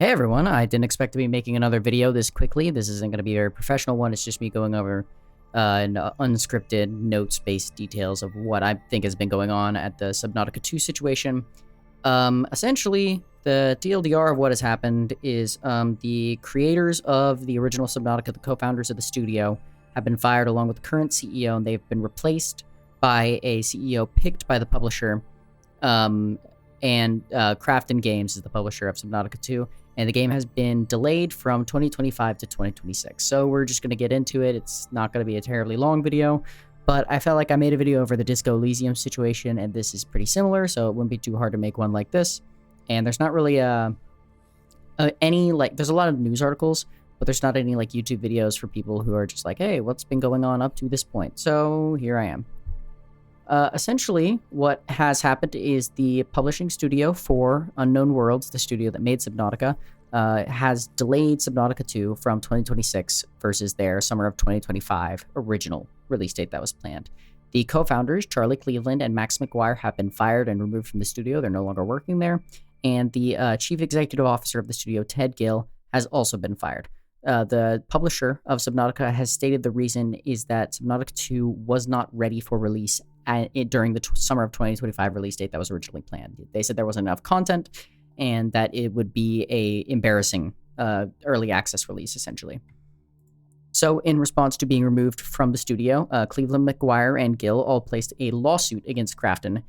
Hey everyone, I didn't expect to be making another video this quickly. This isn't going to be a very professional one. It's just me going over unscripted, notes-based details of what I think has been going on at the Subnautica 2 situation. Essentially, the TLDR of what has happened is the creators of the original Subnautica, the co-founders of the studio, have been fired along with the current CEO, and they've been replaced by a CEO picked by the publisher. Krafton Games is the publisher of Subnautica 2. And the game has been delayed from 2025 to 2026. So we're just going to get into it. It's not going to be a terribly long video, but I felt like I made a video over the Disco Elysium situation, and this is pretty similar, so it wouldn't be too hard to make one like this. And there's not really there's a lot of news articles, but there's not any like YouTube videos for people who are just like, hey, what's been going on up to this point? So here I am. Essentially, what has happened is the publishing studio for Unknown Worlds, the studio that made Subnautica, has delayed Subnautica 2 from 2026 versus their summer of 2025 original release date that was planned. The co-founders, Charlie Cleveland and Max McGuire, have been fired and removed from the studio. They're no longer working there. And the chief executive officer of the studio, Ted Gill, has also been fired. The publisher of Subnautica has stated the reason is that Subnautica 2 was not ready for release during the summer of 2025 release date that was originally planned. They said there wasn't enough content and that it would be a embarrassing early access release, essentially. So in response to being removed from the studio, Cleveland, McGuire, and Gill all placed a lawsuit against Krafton.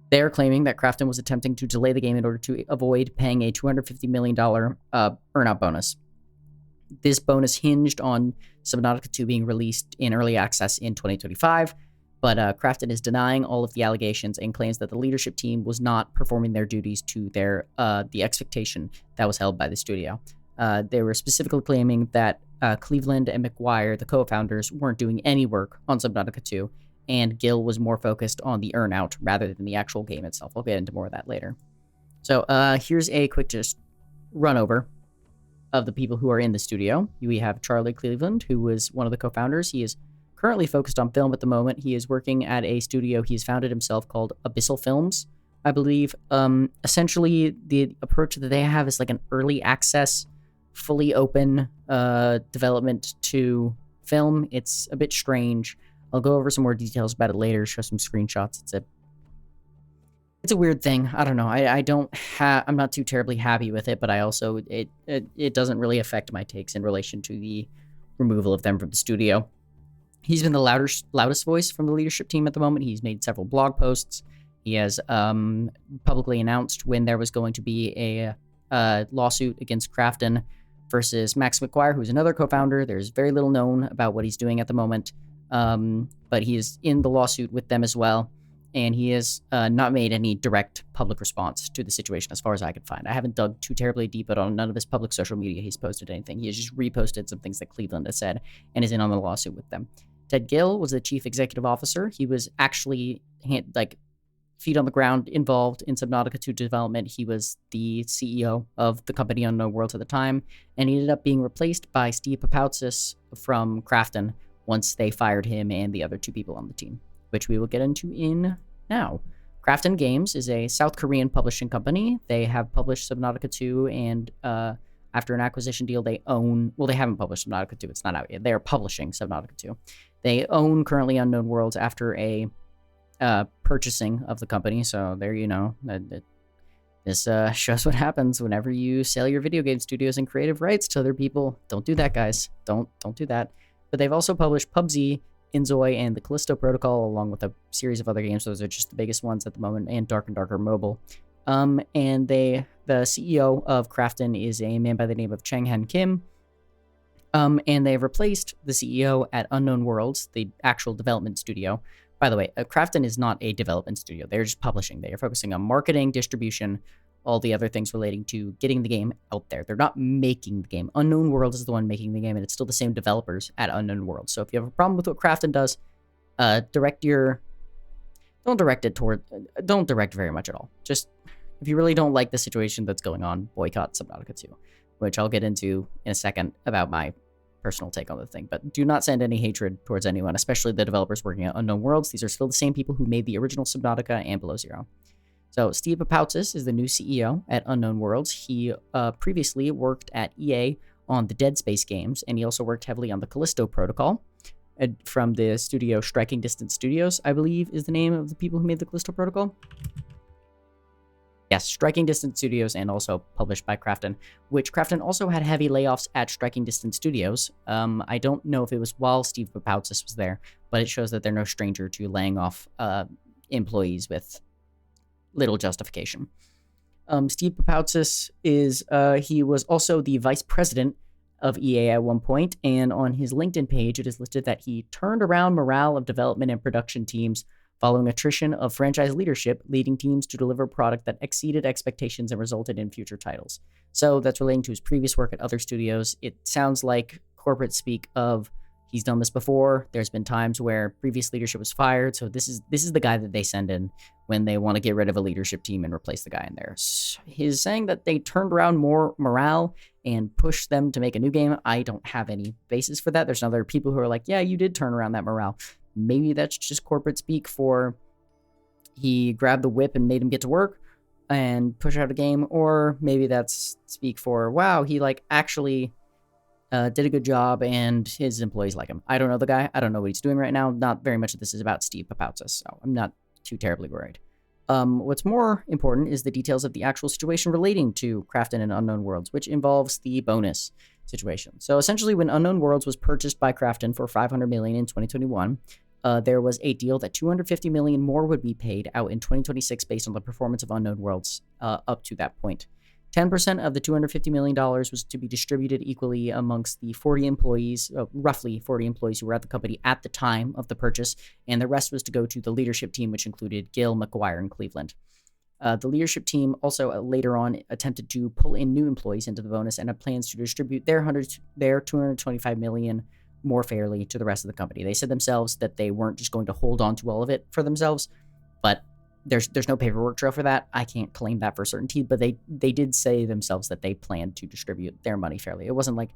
They're claiming that Krafton was attempting to delay the game in order to avoid paying a $250 million earnout bonus. This bonus hinged on Subnautica 2 being released in early access in 2025, but Krafton is denying all of the allegations and claims that the leadership team was not performing their duties to the expectation that was held by the studio. They were specifically claiming that Cleveland and McGuire, the co-founders, weren't doing any work on Subnautica 2, and Gill was more focused on the earnout rather than the actual game itself. I'll get into more of that later. So here's a quick just run over of the people who are in the studio. We have Charlie Cleveland, who was one of the co-founders. He is currently focused on film at the moment. He is working at a studio he's founded himself called Abyssal Films, I believe. Essentially, the approach that they have is like an early access, fully open development to film. It's a bit strange. I'll go over some more details about it later, show some screenshots. It's a weird thing. I don't know. I'm not too terribly happy with it, but I also, it doesn't really affect my takes in relation to the removal of them from the studio. He's been the loudest voice from the leadership team at the moment. He's made several blog posts. He has publicly announced when there was going to be a lawsuit against Krafton versus Max McGuire, who's another co-founder. There's very little known about what he's doing at the moment, but he is in the lawsuit with them as well. And he has not made any direct public response to the situation as far as I could find. I haven't dug too terribly deep, but on none of his public social media he's posted anything. He has just reposted some things that Cleveland has said and is in on the lawsuit with them. Ted Gill was the chief executive officer. He was actually feet on the ground involved in Subnautica 2 development. He was the CEO of the company Unknown Worlds at the time, and he ended up being replaced by Steve Papoutsis from Krafton once they fired him and the other two people on the team, which we will get into in now. Krafton Games is a South Korean publishing company. They have published Subnautica 2, and after an acquisition deal, they haven't published Subnautica 2. It's not out yet. They are publishing Subnautica 2. They own currently Unknown Worlds after a purchasing of the company, so there you know. This shows what happens whenever you sell your video game studios and creative rights to other people. Don't do that, guys. Don't do that. But they've also published PUBG, Inzoi, and the Callisto Protocol, along with a series of other games. Those are just the biggest ones at the moment, and Dark and Darker Mobile. And the CEO of Krafton is a man by the name of Chang Han Kim. And they've replaced the CEO at Unknown Worlds, the actual development studio. By the way, Krafton is not a development studio. They're just publishing. They are focusing on marketing, distribution, all the other things relating to getting the game out there. They're not making the game. Unknown Worlds is the one making the game, and it's still the same developers at Unknown Worlds. So if you have a problem with what Krafton does, don't direct very much at all. Just, if you really don't like the situation that's going on, boycott Subnautica 2, which I'll get into in a second about my personal take on the thing. But do not send any hatred towards anyone, especially the developers working at Unknown Worlds. These are still the same people who made the original Subnautica and Below Zero. So Steve Papoutzis is the new CEO at Unknown Worlds. He previously worked at EA on the Dead Space games, and he also worked heavily on the Callisto Protocol from the studio Striking Distance Studios, I believe is the name of the people who made the Callisto Protocol. Yes, Striking Distance Studios, and also published by Krafton, which Krafton also had heavy layoffs at Striking Distance Studios. I don't know if it was while Steve Papoutzis was there, but it shows that they're no stranger to laying off employees with little justification. Steve Papoutzis he was also the vice president of EA at one point, and on his LinkedIn page, it is listed that he turned around morale of development and production teams following attrition of franchise leadership, leading teams to deliver product that exceeded expectations and resulted in future titles. So that's relating to his previous work at other studios. It sounds like corporate speak of he's done this before. There's been times where previous leadership was fired, so this is the guy that they send in when they want to get rid of a leadership team and replace the guy in there. So he's saying that they turned around more morale and pushed them to make a new game. I don't have any basis for that. There's other people who are like, yeah, you did turn around that morale. Maybe that's just corporate speak for he grabbed the whip and made him get to work and push out a game, or maybe that's speak for, wow, he actually did a good job and his employees like him. I don't know the guy. I don't know what he's doing right now. Not very much of this is about Steve Papoutzis, so I'm not too terribly worried. What's more important is the details of the actual situation relating to Krafton and Unknown Worlds, which involves the bonus situation. So essentially, when Unknown Worlds was purchased by Krafton for $500 million in 2021, there was a deal that $250 million more would be paid out in 2026 based on the performance of Unknown Worlds up to that point. 10% of the $250 million was to be distributed equally amongst the 40 employees, roughly 40 employees who were at the company at the time of the purchase, and the rest was to go to the leadership team, which included Gil, McGuire, and Cleveland. The leadership team also later on attempted to pull in new employees into the bonus and had plans to distribute their $225 million more fairly to the rest of the company. They said themselves that they weren't just going to hold on to all of it for themselves, but there's no paperwork trail for that. I can't claim that for certainty, but they did say themselves that they planned to distribute their money fairly. It wasn't like,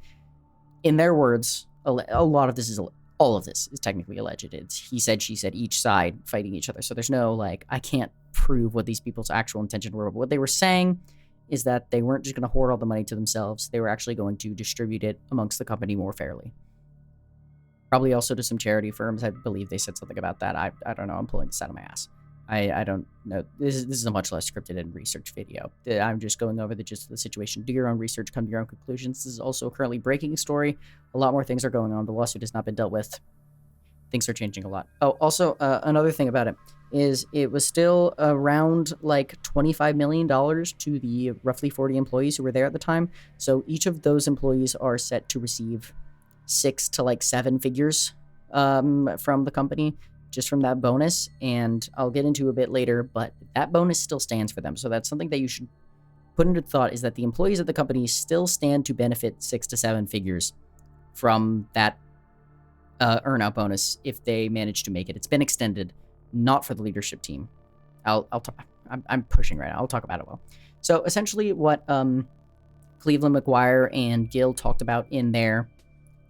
in their words, all of this is technically alleged. It's he said, she said, each side fighting each other. So there's no, I can't prove what these people's actual intention were. But what they were saying is that they weren't just going to hoard all the money to themselves. They were actually going to distribute it amongst the company more fairly. Probably also to some charity firms. I believe they said something about that. I don't know. I'm pulling this out of my ass. I don't know. This is a much less scripted and researched video. I'm just going over the gist of the situation. Do your own research, come to your own conclusions. This is also currently breaking a story. A lot more things are going on. The lawsuit has not been dealt with. Things are changing a lot. Oh, also, another thing about it is it was still around $25 million to the roughly 40 employees who were there at the time. So each of those employees are set to receive 6 to 7 figures from the company, just from that bonus, and I'll get into a bit later, but that bonus still stands for them. So that's something that you should put into thought, is that the employees of the company still stand to benefit 6 to 7 figures from that earnout bonus if they manage to make it. It's been extended, not for the leadership team. I'm pushing right now. I'll talk about it well. So essentially what Cleveland, McGuire, and Gil talked about in their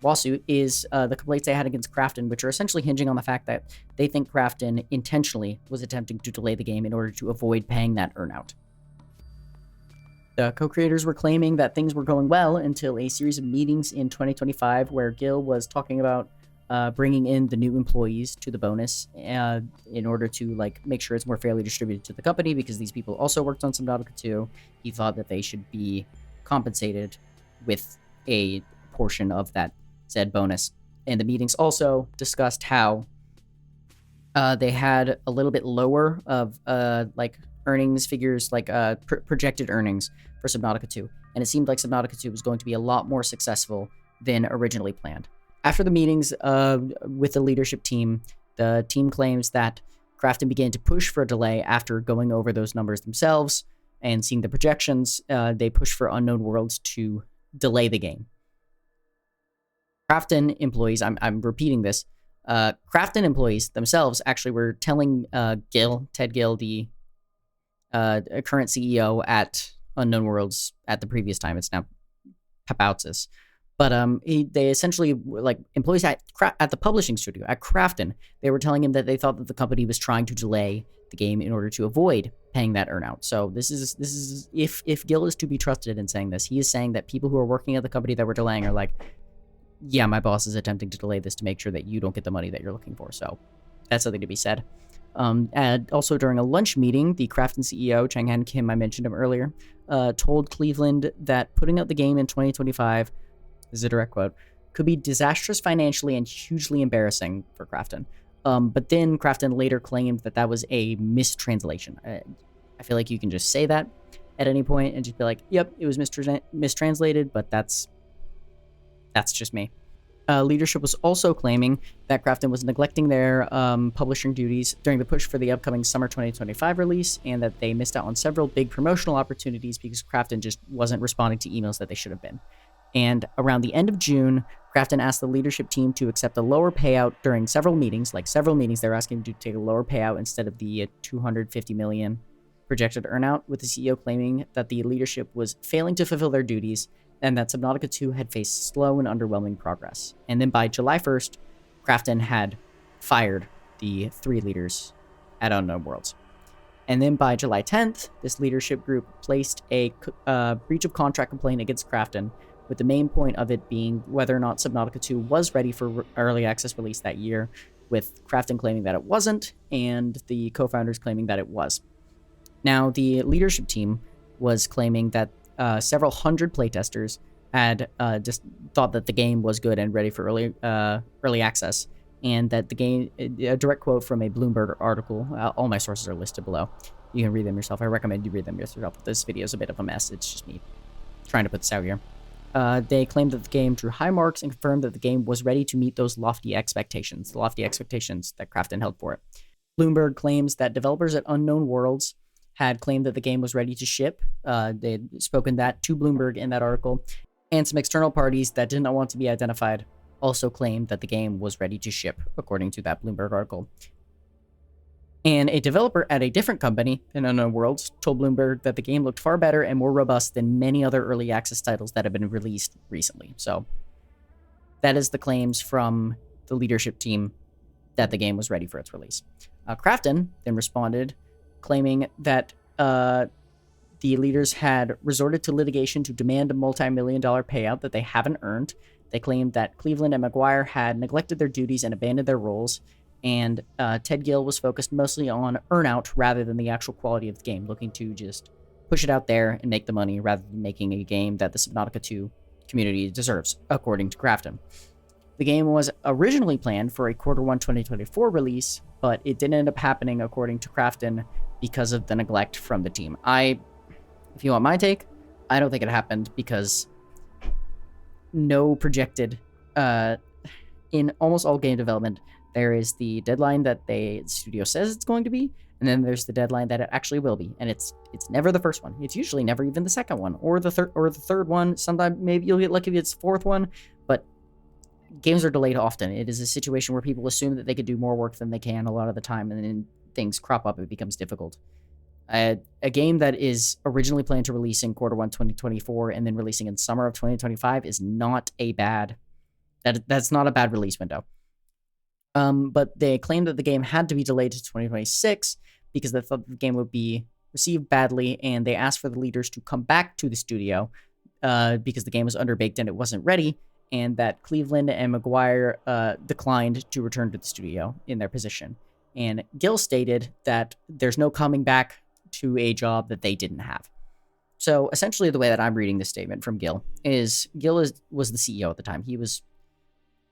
lawsuit is the complaints they had against Krafton, which are essentially hinging on the fact that they think Krafton intentionally was attempting to delay the game in order to avoid paying that earnout. The co-creators were claiming that things were going well until a series of meetings in 2025 where Gil was talking about bringing in the new employees to the bonus in order to make sure it's more fairly distributed to the company, because these people also worked on Subnautica 2. He thought that they should be compensated with a portion of that said bonus. And the meetings also discussed how they had a little bit lower of earnings figures, projected earnings for Subnautica 2. And it seemed like Subnautica 2 was going to be a lot more successful than originally planned. After the meetings with the leadership team, the team claims that Krafton began to push for a delay after going over those numbers themselves and seeing the projections. They pushed for Unknown Worlds to delay the game. Krafton employees, I'm repeating this, Krafton employees themselves actually were telling Ted Gil, the current CEO at Unknown Worlds at the previous time, it's now Papoutzis, But they essentially, like, employees at the publishing studio at Krafton, they were telling him that they thought that the company was trying to delay the game in order to avoid paying that earnout. So this is if Gil is to be trusted in saying this, he is saying that people who are working at the company that were delaying are like, yeah, my boss is attempting to delay this to make sure that you don't get the money that you're looking for. So that's something to be said. And also during a lunch meeting, the Krafton CEO, Chang-Han Kim, I mentioned him earlier, told Cleveland that putting out the game in 2025, this is a direct quote, could be disastrous financially and hugely embarrassing for Krafton. But then Krafton later claimed that that was a mistranslation. I feel like you can just say that at any point and just be like, yep, it was mistranslated, but that's just me. Leadership was also claiming that Krafton was neglecting their publishing duties during the push for the upcoming summer 2025 release, and that they missed out on several big promotional opportunities because Krafton just wasn't responding to emails that they should have been. And around the end of June, Krafton asked the leadership team to accept a lower payout during several meetings. They were asking to take a lower payout instead of the $250 million projected earnout, with the CEO claiming that the leadership was failing to fulfill their duties and that Subnautica 2 had faced slow and underwhelming progress. And then by July 1st, Krafton had fired the 3 leaders at Unknown Worlds. And then by July 10th, this leadership group placed a breach of contract complaint against Krafton, with the main point of it being whether or not Subnautica 2 was ready for early access release that year, with Krafton claiming that it wasn't, and the co-founders claiming that it was. Now, the leadership team was claiming that several hundred playtesters had just thought that the game was good and ready for early access, and that the game, a direct quote from a Bloomberg article, all my sources are listed below. You can read them yourself. I recommend you read them yourself. This video is a bit of a mess. It's just me trying to put this out here. They claimed that the game drew high marks and confirmed that the game was ready to meet those lofty expectations, the lofty expectations that Krafton held for it. Bloomberg claims that developers at Unknown Worlds had claimed that the game was ready to ship. They had spoken that to Bloomberg in that article. And some external parties that did not want to be identified also claimed that the game was ready to ship, according to that Bloomberg article. And a developer at a different company in Unknown Worlds told Bloomberg that the game looked far better and more robust than many other early access titles that have been released recently. So that is the claims from the leadership team that the game was ready for its release. Krafton then responded, claiming that the leaders had resorted to litigation to demand a multi-million-dollar payout that they haven't earned. They claimed that Cleveland and McGuire had neglected their duties and abandoned their roles, and Ted Gill was focused mostly on earnout rather than the actual quality of the game, looking to just push it out there and make the money rather than making a game that the Subnautica 2 community deserves, according to Krafton. The game was originally planned for a Q1 2024 release, but it didn't end up happening, according to Krafton, because of the neglect from the team. If you want my take, I don't think it happened because no projected, in almost all game development, there is the deadline that the studio says it's going to be, and then there's the deadline that it actually will be, and it's never the first one. It's usually never even the second one, or the third one. Sometimes maybe you'll get lucky if it's the fourth one, but games are delayed often. It is a situation where people assume that they could do more work than they can a lot of the time, and then things crop up, it becomes difficult. A game that is originally planned to release in Q1 2024 and then releasing in summer of 2025 is not a bad... That's not a bad release window. But they claimed that the game had to be delayed to 2026 because they thought the game would be received badly, and they asked for the leaders to come back to the studio because the game was underbaked and it wasn't ready, and that Cleveland and McGuire declined to return to the studio in their position. And Gil stated that there's no coming back to a job that they didn't have. So essentially the way that I'm reading this statement from Gil is was the CEO at the time. He was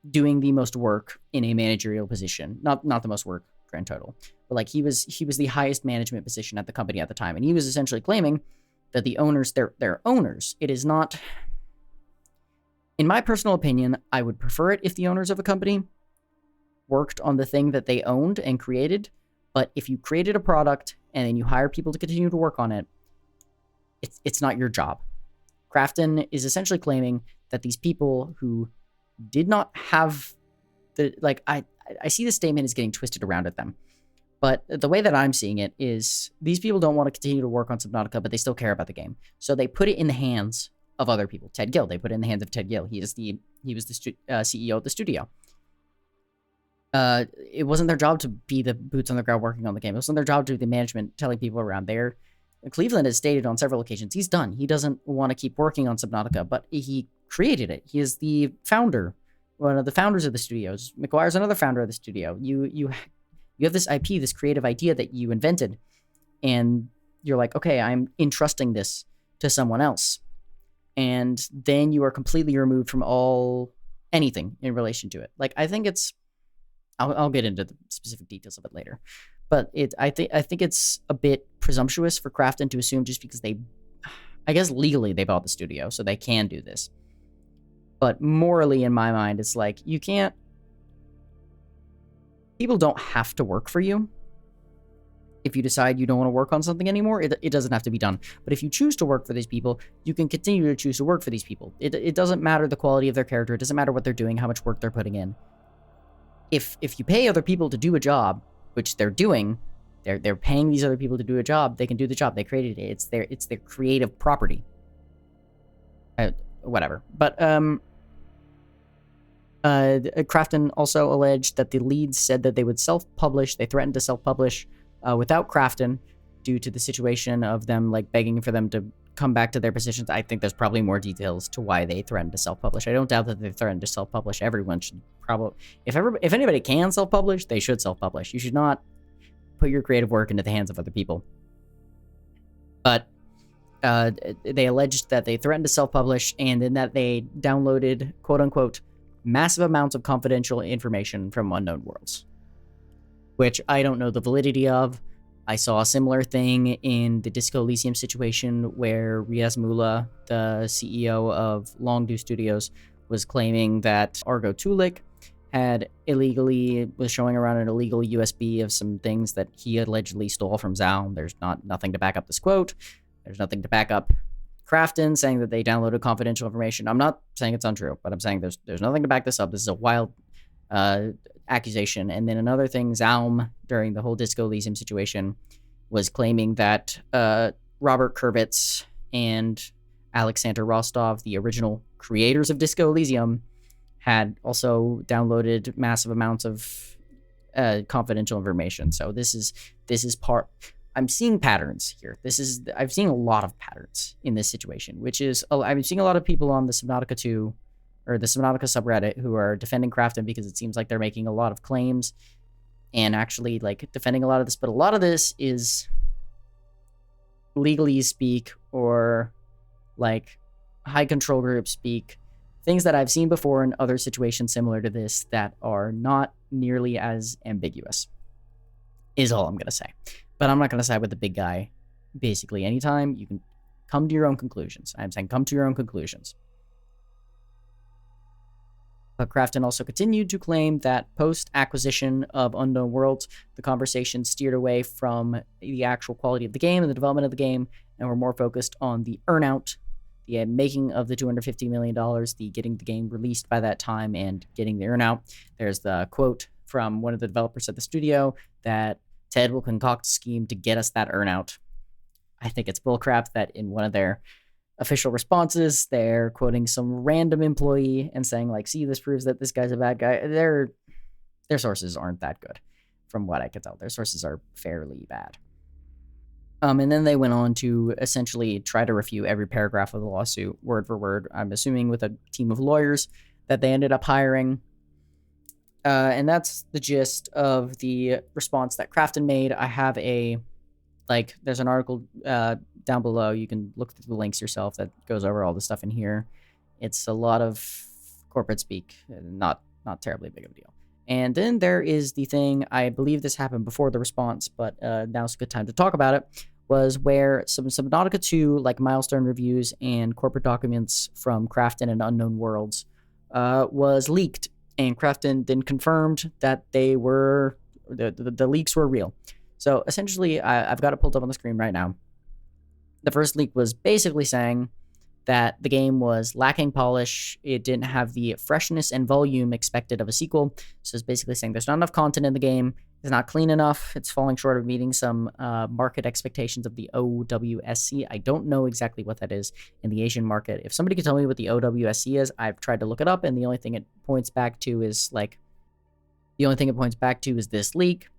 doing the most work in a managerial position. Not the most work, grand total, but like he was the highest management position at the company at the time. And he was essentially claiming that the owners, they're owners. It is not... In my personal opinion, I would prefer it if the owners of a company worked on the thing that they owned and created, but if you created a product and then you hire people to continue to work on it, it's not your job. Krafton is essentially claiming that these people who did not have the... Like, I see this statement is getting twisted around at them, but the way that I'm seeing it is these people don't want to continue to work on Subnautica, but they still care about the game. So they put it in the hands of other people. Ted Gill, they put it in the hands of Ted Gill. He was the CEO of the studio. It wasn't their job to be the boots on the ground working on the game. It wasn't their job to be the management telling people around there. Cleveland has stated on several occasions he's done. He doesn't want to keep working on Subnautica, but he created it. He is the founder, one of the founders of the studios. McGuire's another founder of the studio. You have this IP, this creative idea that you invented, and you're like, okay, I'm entrusting this to someone else. And then you are completely removed from anything in relation to it. Like, I think it's, I'll get into the specific details of it later. But I think it's a bit presumptuous for Krafton to assume just because I guess legally they bought the studio, so they can do this. But morally, in my mind, it's like, you can't, people don't have to work for you. If you decide you don't want to work on something anymore, it doesn't have to be done. But if you choose to work for these people, you can continue to choose to work for these people. It doesn't matter the quality of their character. It doesn't matter what they're doing, how much work they're putting in. If you pay other people to do a job, which they're doing, they're paying these other people to do a job, they can do the job. They created it. It's their creative property. Whatever. But Krafton also alleged that the leads said that they would self-publish. They threatened to self-publish without Krafton due to the situation of them like begging for them to come back to their positions. I think there's probably more details to why they threatened to self-publish. I don't doubt that they threatened to self-publish. Everyone should probably, if anybody can self-publish, they should self-publish. You should not put your creative work into the hands of other people. But they alleged that they threatened to self-publish, and then that they downloaded, quote-unquote, massive amounts of confidential information from unknown worlds, which I don't know the validity of. I saw a similar thing in the Disco Elysium situation where Riaz Mula, the CEO of Longdew Studios, was claiming that Argo Tulik was showing around an illegal USB of some things that he allegedly stole from Zaum. There's nothing to back up this quote. There's nothing to back up Krafton saying that they downloaded confidential information. I'm not saying it's untrue, but I'm saying there's nothing to back this up. This is a wild accusation. And then another thing, Zaum, during the whole Disco Elysium situation, was claiming that Robert Kurvitz and Alexander Rostov, the original creators of Disco Elysium, had also downloaded massive amounts of confidential information. So this is part. I'm seeing patterns here. I've seen a lot of patterns in this situation, which is I'm seeing a lot of people on the Subnautica 2 or the Subnautica subreddit who are defending Krafton because it seems like they're making a lot of claims and actually like defending a lot of this, but a lot of this is legalese speak or like high control group speak, things that I've seen before in other situations similar to this that are not nearly as ambiguous, is all I'm going to say. But I'm not going to side with the big guy. Basically, anytime you can come to your own conclusions. I'm saying come to your own conclusions. But Krafton also continued to claim that post-acquisition of Unknown Worlds, the conversation steered away from the actual quality of the game and the development of the game, and were more focused on the earnout, the making of the $250 million, the getting the game released by that time, and getting the earnout. There's the quote from one of the developers at the studio that Ted will concoct a scheme to get us that earnout. I think it's bullcrap that in one of their official responses, they're quoting some random employee and saying, like, see, this proves that this guy's a bad guy. Their sources aren't that good, from what I could tell. Their sources are fairly bad. And then they went on to essentially try to refute every paragraph of the lawsuit, word for word. I'm assuming with a team of lawyers that they ended up hiring. And that's the gist of the response that Krafton made. I have there's an article down below. You can look through the links yourself that goes over all the stuff in here. It's a lot of corporate speak, not terribly big of a deal. And then there is the thing, I believe this happened before the response, but now's a good time to talk about it, was where some Subnautica 2, like milestone reviews and corporate documents from Krafton and Unknown Worlds, was leaked. And Krafton then confirmed that the leaks were real. So essentially, I've got it pulled up on the screen right now. The first leak was basically saying that the game was lacking polish. It didn't have the freshness and volume expected of a sequel. So it's basically saying there's not enough content in the game, It's not clean enough. It's falling short of meeting some market expectations of the OWSC. I don't know exactly what that is in the Asian market. If somebody could tell me what the OWSC is, I've tried to look it up, and the only thing it points back to is this leak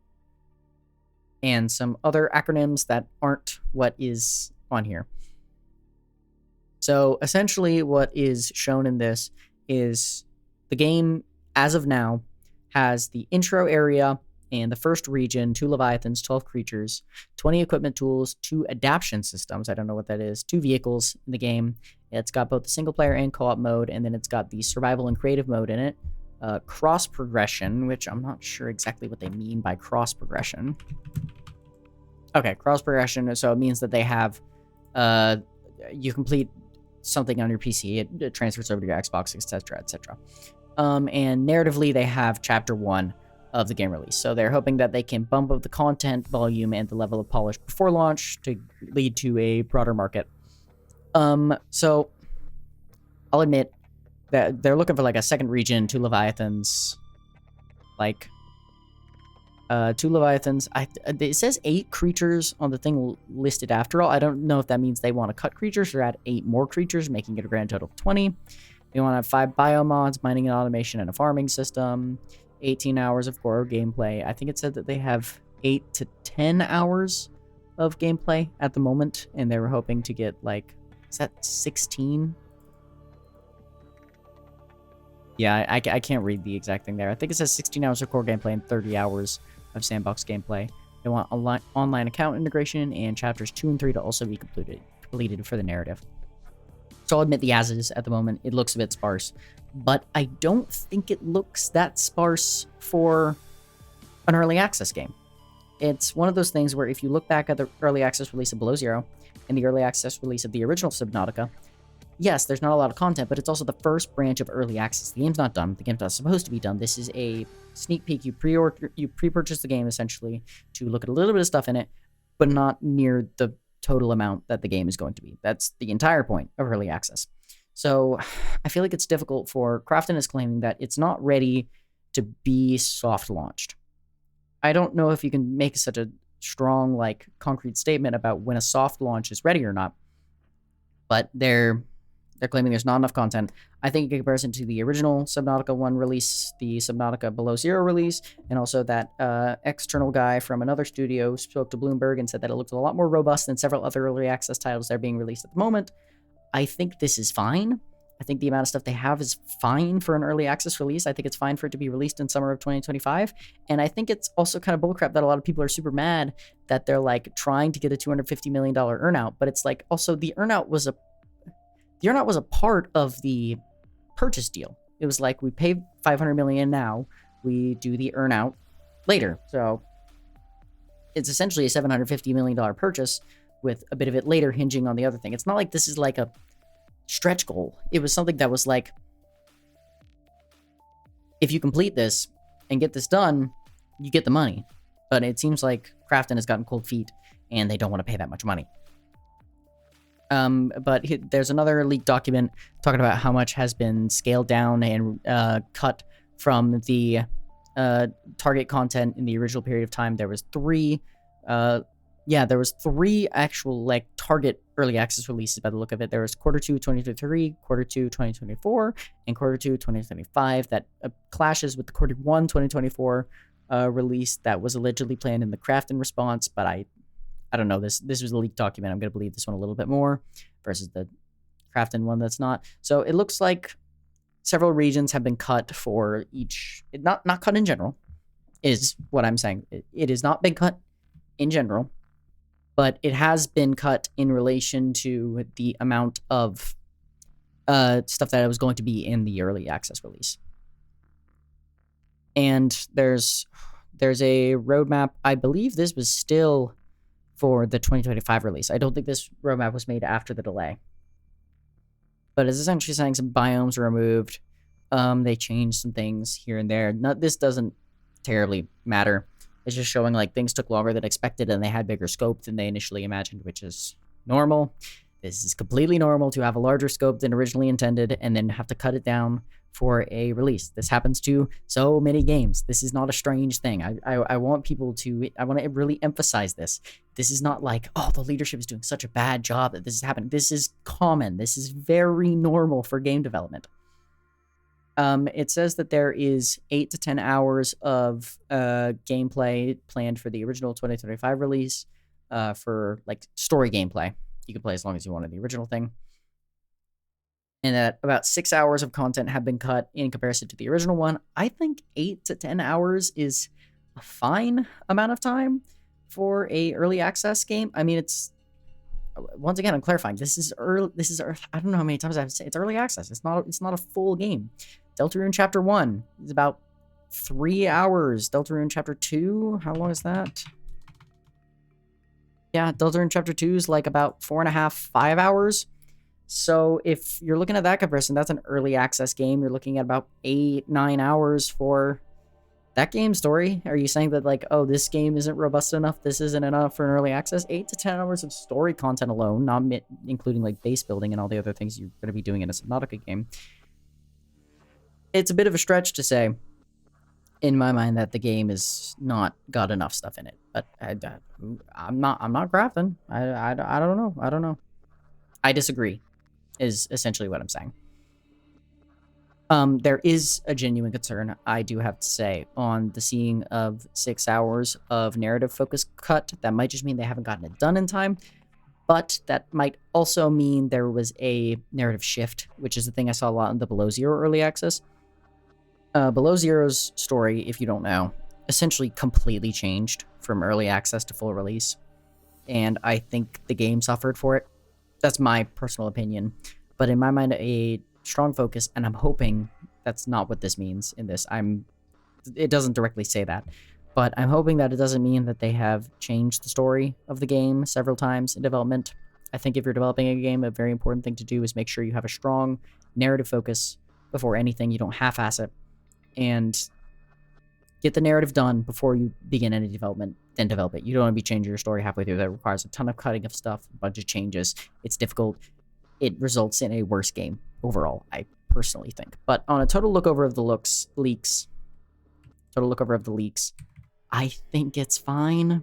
and some other acronyms that aren't what is on here. So essentially what is shown in this is the game, as of now, has the intro area and the first region, 2 Leviathans, 12 creatures, 20 equipment tools, 2 adaptation systems, I don't know what that is, 2 vehicles in the game. It's got both the single player and co-op mode, and then it's got the survival and creative mode in it. Cross progression, which I'm not sure exactly what they mean by cross progression. Okay, cross progression, so it means that they have, you complete something on your PC, it transfers over to your Xbox, etc., etc. And narratively, they have Chapter 1 of the game release. So they're hoping that they can bump up the content volume and the level of polish before launch to lead to a broader market. So I'll admit that they're looking for like a second region, 2 Leviathans, like 2 Leviathans. It says 8 creatures on the thing listed after all. I don't know if that means they want to cut creatures or add 8 more creatures, making it a grand total of 20. They want to have 5 biomods, mining and automation, and a farming system. 18 hours of core gameplay. I think it said that they have 8 to 10 hours of gameplay at the moment, and they were hoping to get, like, is that 16? Yeah, I can't read the exact thing there. I think it says 16 hours of core gameplay and 30 hours of sandbox gameplay. They want online account integration and chapters 2 and 3 to also be completed for the narrative. So I'll admit the as-is at the moment. It looks a bit sparse, but I don't think it looks that sparse for an early access game. It's one of those things where if you look back at the early access release of Below Zero and the early access release of the original Subnautica, yes, there's not a lot of content, but it's also the first branch of early access. The game's not done. The game's not supposed to be done. This is a sneak peek. You pre-purchase the game essentially to look at a little bit of stuff in it, but not near the total amount that the game is going to be. That's the entire point of early access. So I feel like it's difficult for Krafton is claiming that it's not ready to be soft launched. I don't know if you can make such a strong, like, concrete statement about when a soft launch is ready or not, but they're claiming there's not enough content. I think in comparison to the original Subnautica 1 release, the Subnautica Below Zero release, and also that external guy from another studio spoke to Bloomberg and said that it looked a lot more robust than several other early access titles that are being released at the moment. I think this is fine. I think the amount of stuff they have is fine for an early access release. I think it's fine for it to be released in summer of 2025. And I think it's also kind of bullcrap that a lot of people are super mad that they're, like, trying to get a $250 million earnout. But it's like, also, the earnout was a part of the purchase deal. It was like, we pay $500 million now, we do the earnout later. So it's essentially a $750 million purchase with a bit of it later hinging on the other thing. It's not like this is like a stretch goal. It was something that was like, if you complete this and get this done, you get the money. But it seems like Krafton has gotten cold feet and they don't want to pay that much money. But there's another leaked document talking about how much has been scaled down and cut from the target content in the original period of time. There was three actual, like, target early access releases by the look of it. There was Q2 2023, Q2 2024, and Q2 2025 that clashes with the Q1 2024 release that was allegedly planned in the Krafton response, but I don't know. This was a leaked document. I'm going to believe this one a little bit more versus the Krafton one that's not. So it looks like several regions have been cut for each. Not cut in general, is what I'm saying. It has not been cut in general, but it has been cut in relation to the amount of stuff that it was going to be in the early access release. And there's a roadmap. I believe this was still for the 2025 release. I don't think this roadmap was made after the delay. But it's essentially saying some biomes were removed. They changed some things here and there. This doesn't terribly matter. It's just showing, like, things took longer than expected and they had bigger scope than they initially imagined, which is normal. This is completely normal to have a larger scope than originally intended and then have to cut it down for a release. This happens to so many games. This is not a strange thing. I want people to, I want to really emphasize this. This is not like, oh, the leadership is doing such a bad job that this is happening. This is common. This is very normal for game development. It says that there is 8 to 10 hours of gameplay planned for the original 2025 release for like story gameplay. You can play as long as you want in the original thing. And that about 6 hours of content have been cut in comparison to the original one. I think 8 to 10 hours is a fine amount of time for a early access game. I mean, it's, once again, I'm clarifying. This is early. I don't know how many times I've said it's early access. It's not a full game. Deltarune Chapter 1 is about 3 hours. Deltarune Chapter 2, how long is that? Yeah, Deltarune Chapter 2 is like about 4.5, 5 hours. So if you're looking at that comparison, that's an early access game. You're looking at about 8, 9 hours for that game story. Are you saying that like, oh, this game isn't robust enough? This isn't enough for an early access? 8 to 10 hours of story content alone, not including like base building and all the other things you're going to be doing in a Subnautica game. It's a bit of a stretch to say, in my mind, that the game is not got enough stuff in it. But I'm not Krafton. I don't know. I disagree, is essentially what I'm saying. There is a genuine concern, I do have to say, on the seeing of 6 hours of narrative focus cut. That might just mean they haven't gotten it done in time, but that might also mean there was a narrative shift, which is the thing I saw a lot in the Below Zero early access. Below Zero's story, if you don't know, essentially completely changed from early access to full release, and I think the game suffered for it. That's my personal opinion, but in my mind, a strong focus, and I'm hoping that's not what this means in this. It doesn't directly say that, but I'm hoping that it doesn't mean that they have changed the story of the game several times in development. I think if you're developing a game, a very important thing to do is make sure you have a strong narrative focus before anything. You don't half-ass it, and get the narrative done before you begin any development, then develop it. You don't want to be changing your story halfway through. That requires a ton of cutting of stuff, a bunch of changes. It's difficult. It results in a worse game overall, I personally think. But on a total lookover of the leaks, I think it's fine.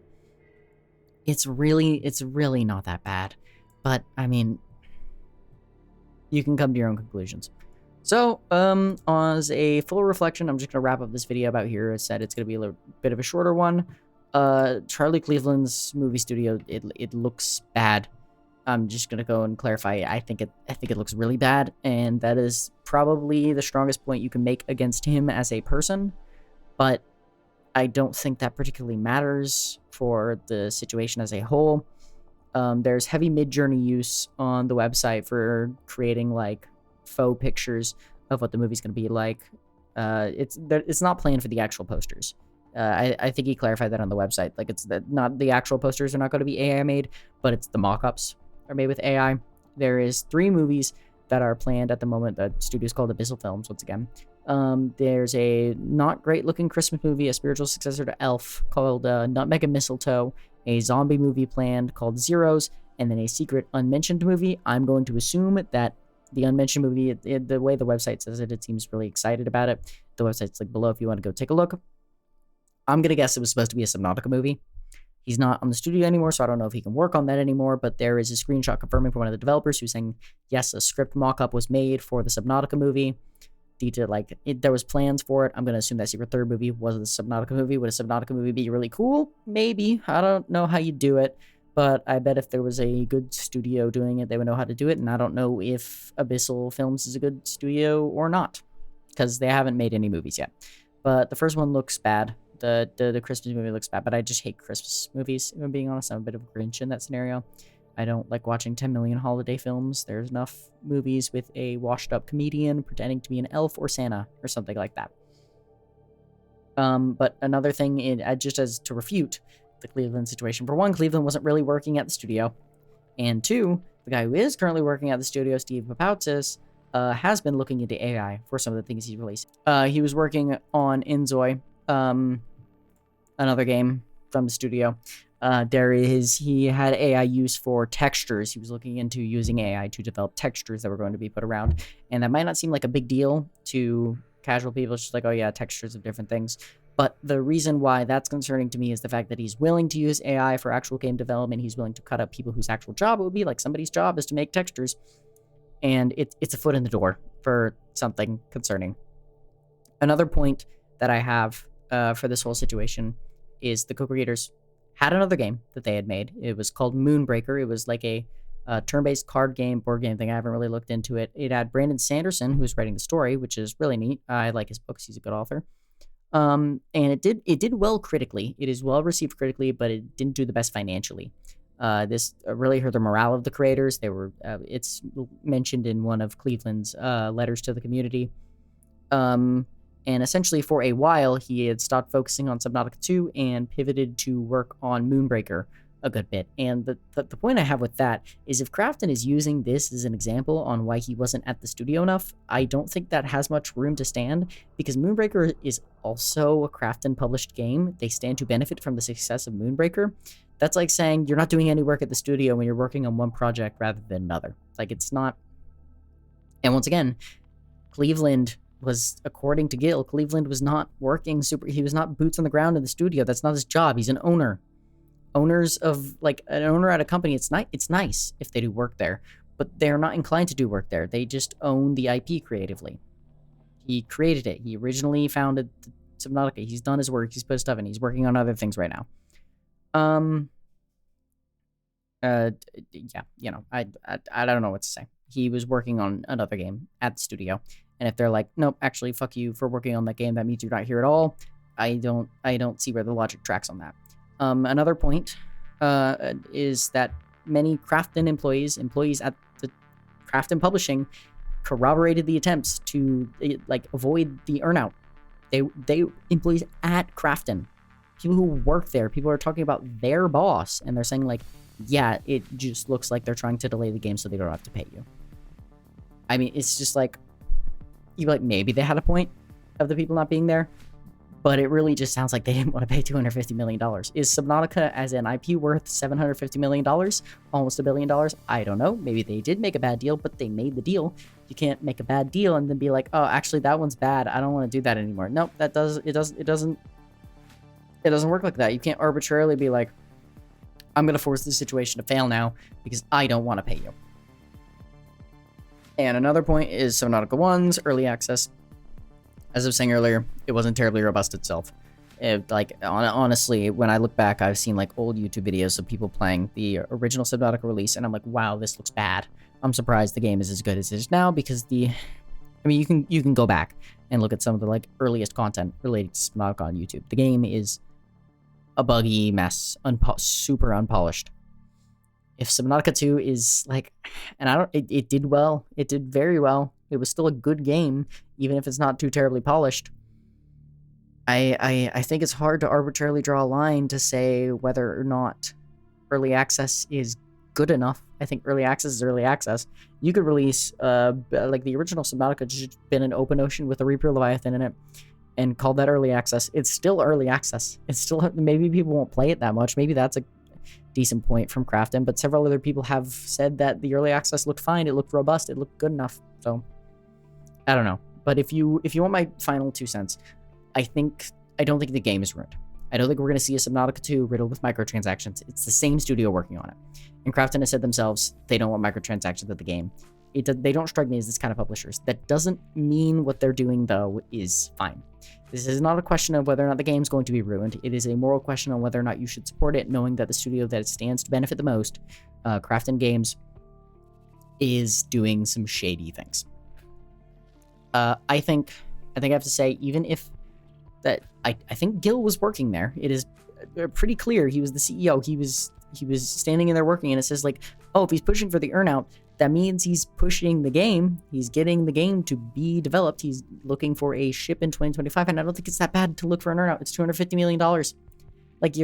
It's really not that bad. But, I mean, you can come to your own conclusions. So, as a full reflection, I'm just going to wrap up this video about here. I said it's going to be a little bit of a shorter one. Charlie Cleveland's movie studio, it looks bad. I'm just going to go and clarify. I think it looks really bad, and that is probably the strongest point you can make against him as a person, but I don't think that particularly matters for the situation as a whole. There's heavy Mid-Journey use on the website for creating, like, faux pictures of what the movie's going to be like. It's not planned for the actual posters. I think he clarified that on the website. Like, it's not the actual posters are not going to be AI made, but it's the mock-ups are made with AI. There is 3 movies that are planned at the moment. The studio's called Abyssal Films, once again. There's a not great looking Christmas movie, a spiritual successor to Elf, called Nutmeg and Mistletoe, a zombie movie planned called Zeros, and then a secret unmentioned movie. I'm going to assume that the unmentioned movie, the way the website says it seems really excited about it. The website's like below if you want to go take a look. I'm going to guess it was supposed to be a Subnautica movie. He's not on the studio anymore, so I don't know if he can work on that anymore, but there is a screenshot confirming from one of the developers who's saying, yes, a script mock-up was made for the Subnautica movie. There was plans for it. I'm going to assume that Secret Third movie was the Subnautica movie. Would a Subnautica movie be really cool? Maybe. I don't know how you do it, but I bet if there was a good studio doing it, they would know how to do it, and I don't know if Abyssal Films is a good studio or not, because they haven't made any movies yet. But the first one looks bad. The Christmas movie looks bad, but I just hate Christmas movies, if I'm being honest. I'm a bit of a Grinch in that scenario. I don't like watching 10 million holiday films. There's enough movies with a washed-up comedian pretending to be an elf or Santa or something like that. But another thing, just as to refute the Cleveland situation. For one, Cleveland wasn't really working at the studio. And 2, the guy who is currently working at the studio, Steve Papoutis, has been looking into AI for some of the things he's released. He was working on Inzoi, another game from the studio. He had AI use for textures. He was looking into using AI to develop textures that were going to be put around. And that might not seem like a big deal to casual people. It's just like, oh yeah, textures of different things. But the reason why that's concerning to me is the fact that he's willing to use AI for actual game development. He's willing to cut up people whose actual job it would be, like somebody's job is to make textures. And it's a foot in the door for something concerning. Another point that I have for this whole situation is the co-creators had another game that they had made. It was called Moonbreaker. It was like a turn-based card game, board game thing. I haven't really looked into it. It had Brandon Sanderson, who's writing the story, which is really neat. I like his books. He's a good author. And it did well critically. It is well received critically, but it didn't do the best financially. This really hurt the morale of the creators. They were it's mentioned in one of Cleveland's letters to the community. And essentially for a while he had stopped focusing on Subnautica 2 and pivoted to work on Moonbreaker a good bit. And the point I have with that is if Krafton is using this as an example on why he wasn't at the studio enough, I don't think that has much room to stand, because Moonbreaker is also a Krafton published game. They stand to benefit from the success of Moonbreaker. That's like saying you're not doing any work at the studio when you're working on one project rather than another. Like, it's not. And once again, Cleveland was, according to Gil, Cleveland was not working he was not boots on the ground in the studio. That's not his job. He's an owner. Owners of, like, an owner at a company, it's nice if they do work there, but they're not inclined to do work there. They just own the IP creatively. He created it. He originally founded Subnautica. He's done his work. He's put stuff in. He's working on other things right now. Yeah, you know, I don't know what to say. He was working on another game at the studio, and if they're like, nope, actually, fuck you for working on that game, that means you're not here at all, I don't see where the logic tracks on that. Another point is that many Krafton employees at the Krafton Publishing corroborated the attempts to avoid the earnout. They employees at Krafton, people who work there, people are talking about their boss, and they're saying like, yeah, it just looks like they're trying to delay the game so they don't have to pay you. I mean, it's just like, you like, maybe they had a point of the people not being there, but it really just sounds like they didn't want to pay $250 million. Is Subnautica as an IP worth $750 million? Almost $1 billion? I don't know. Maybe they did make a bad deal, but they made the deal. You can't make a bad deal and then be like, oh, actually, that one's bad. I don't want to do that anymore. Nope, it doesn't work like that. You can't arbitrarily be like, I'm going to force this situation to fail now because I don't want to pay you. And another point is Subnautica 1's early access. As I was saying earlier, it wasn't terribly robust itself. Honestly, when I look back, I've seen like old YouTube videos of people playing the original Subnautica release, and I'm like, wow, this looks bad. I'm surprised the game is as good as it is now, because you can go back and look at some of the like earliest content related to Subnautica on YouTube. The game is a buggy mess, super unpolished. If Subnautica 2 is like, and it did well. It did very well. It was still a good game, even if it's not too terribly polished. I think it's hard to arbitrarily draw a line to say whether or not early access is good enough. I think early access is early access. You could release, like the original Subnautica just been an open ocean with a Reaper Leviathan in it, and called that early access. It's still early access. It's still, maybe people won't play it that much. Maybe that's a decent point from Krafton, but several other people have said that the early access looked fine. It looked robust. It looked good enough. So I don't know. But if you want my final 2 cents, I don't think the game is ruined. I don't think we're going to see a Subnautica 2 riddled with microtransactions. It's the same studio working on it. And Krafton has said themselves, they don't want microtransactions at the game. They don't strike me as this kind of publishers. That doesn't mean what they're doing, though, is fine. This is not a question of whether or not the game's going to be ruined. It is a moral question on whether or not you should support it, knowing that the studio that it stands to benefit the most, Krafton Games, is doing some shady things. I think I have to say, even if that, I think Gil was working there. It is pretty clear he was the CEO. He was standing in there working, and it says like, oh, if he's pushing for the earnout, that means he's pushing the game. He's getting the game to be developed. He's looking for a ship in 2025, and I don't think it's that bad to look for an earnout. It's $250 million. Like,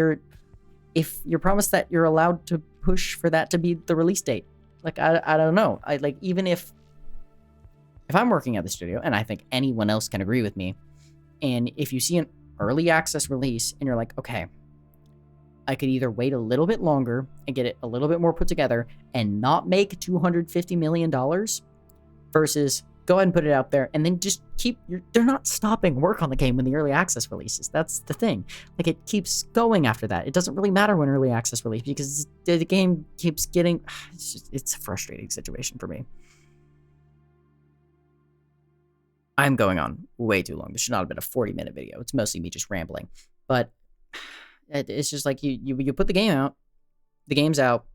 if you're promised that you're allowed to push for that to be the release date. Like, I don't know. Even if I'm working at the studio, and I think anyone else can agree with me, and if you see an early access release and you're like, okay, I could either wait a little bit longer and get it a little bit more put together and not make $250 million versus go ahead and put it out there and then just they're not stopping work on the game when the early access releases. That's the thing. Like, it keeps going after that. It doesn't really matter when early access releases because the game keeps getting, it's a frustrating situation for me. I'm going on way too long. This should not have been a 40-minute video. It's mostly me just rambling. But it's just like you put the game out, the game's out,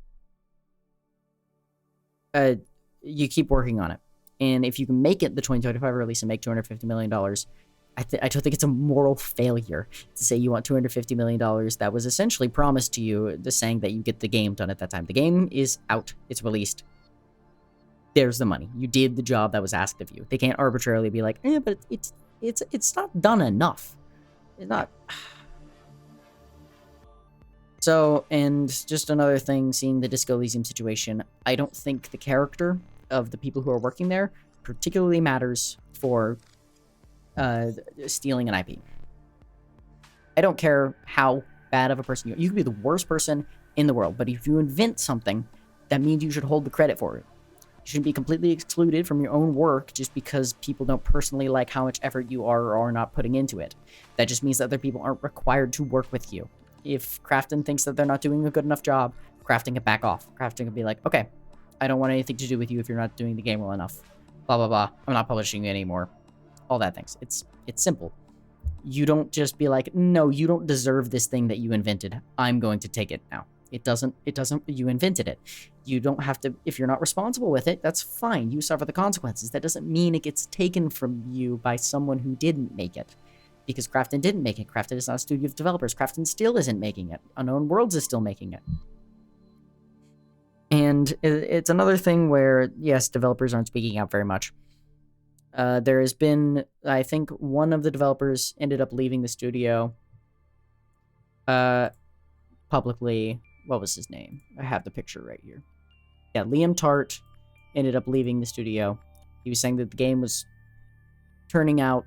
you keep working on it. And if you can make it the 2025 release and make $250 million, I don't think it's a moral failure to say you want $250 million that was essentially promised to you, the saying that you get the game done at that time. The game is out. It's released. There's the money. You did the job that was asked of you. They can't arbitrarily be like, but it's not done enough. It's not. So, and just another thing, seeing the Disco Elysium situation, I don't think the character of the people who are working there particularly matters for stealing an IP. I don't care how bad of a person you could be the worst person in the world, but if you invent something, that means you should hold the credit for it. You shouldn't be completely excluded from your own work just because people don't personally like how much effort you are or are not putting into it. That just means that other people aren't required to work with you. If Krafton thinks that they're not doing a good enough job, Krafton can back off. Krafton can be like, okay, I don't want anything to do with you if you're not doing the game well enough. Blah, blah, blah. I'm not publishing it anymore. All that things. It's simple. You don't just be like, no, you don't deserve this thing that you invented. I'm going to take it now. It doesn't, you invented it. You don't have to, if you're not responsible with it, that's fine. You suffer the consequences. That doesn't mean it gets taken from you by someone who didn't make it. Because Krafton didn't make it. Krafton is not a studio of developers. Krafton still isn't making it. Unknown Worlds is still making it. And it's another thing where, yes, developers aren't speaking out very much. There has been, I think, one of the developers ended up leaving the studio publicly. What was his name? I have the picture right here. Yeah, Liam Tart ended up leaving the studio. He was saying that the game was turning out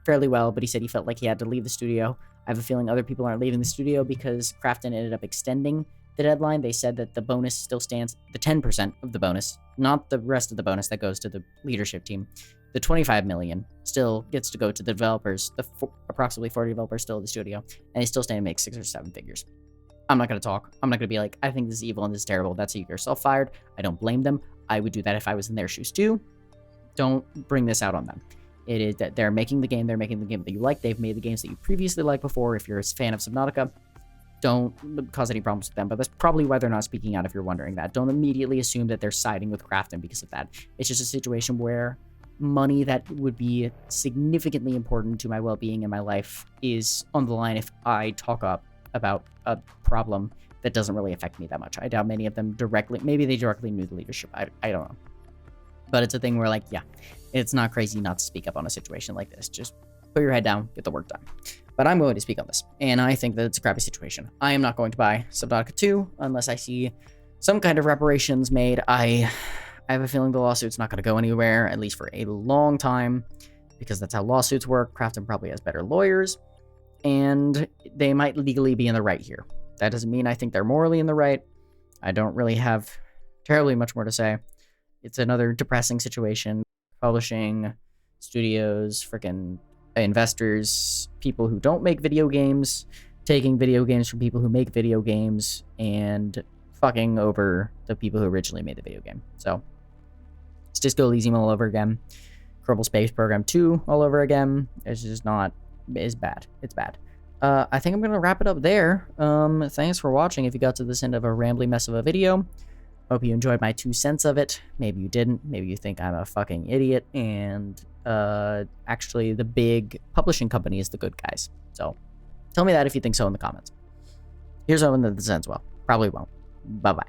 fairly well, but he said he felt like he had to leave the studio. I have a feeling other people aren't leaving the studio because Krafton ended up extending the deadline. They said that the bonus still stands, the 10% of the bonus, not the rest of the bonus that goes to the leadership team. The 25 million still gets to go to the developers, approximately 40 developers still at the studio, and they still stand to make 6 or 7 figures. I'm not going to talk. I'm not going to be like, I think this is evil and this is terrible. That's how you get yourself fired. I don't blame them. I would do that if I was in their shoes too. Don't bring this out on them. It is that they're making the game that you like. They've made the games that you previously liked before. If you're a fan of Subnautica, don't cause any problems with them, but that's probably why they're not speaking out if you're wondering that. Don't immediately assume that they're siding with Krafton because of that. It's just a situation where money that would be significantly important to my well-being in my life is on the line if I talk up about a problem that doesn't really affect me that much. I doubt many of them directly, maybe they directly knew the leadership. I don't know. But it's a thing where, like, yeah, it's not crazy not to speak up on a situation like this. Just put your head down, get the work done. But I'm going to speak on this, and I think that it's a crappy situation. I am not going to buy Subnautica 2 unless I see some kind of reparations made. I have a feeling the lawsuit's not going to go anywhere, at least for a long time, because that's how lawsuits work. Krafton probably has better lawyers, and they might legally be in the right here. That doesn't mean I think they're morally in the right. I don't really have terribly much more to say. It's another depressing situation. Publishing, studios, freaking investors, people who don't make video games, taking video games from people who make video games, and fucking over the people who originally made the video game. So, it's Disco Elysium all over again. Kerbal Space Program 2 all over again. It's just not, it's bad. It's bad. I think I'm going to wrap it up there. Thanks for watching if you got to this end of a rambly mess of a video. Hope you enjoyed my 2 cents of it. Maybe you didn't. Maybe you think I'm a fucking idiot, and actually the big publishing company is the good guys. So, tell me that if you think so in the comments. Here's hoping that this ends well. Probably won't. Bye-bye.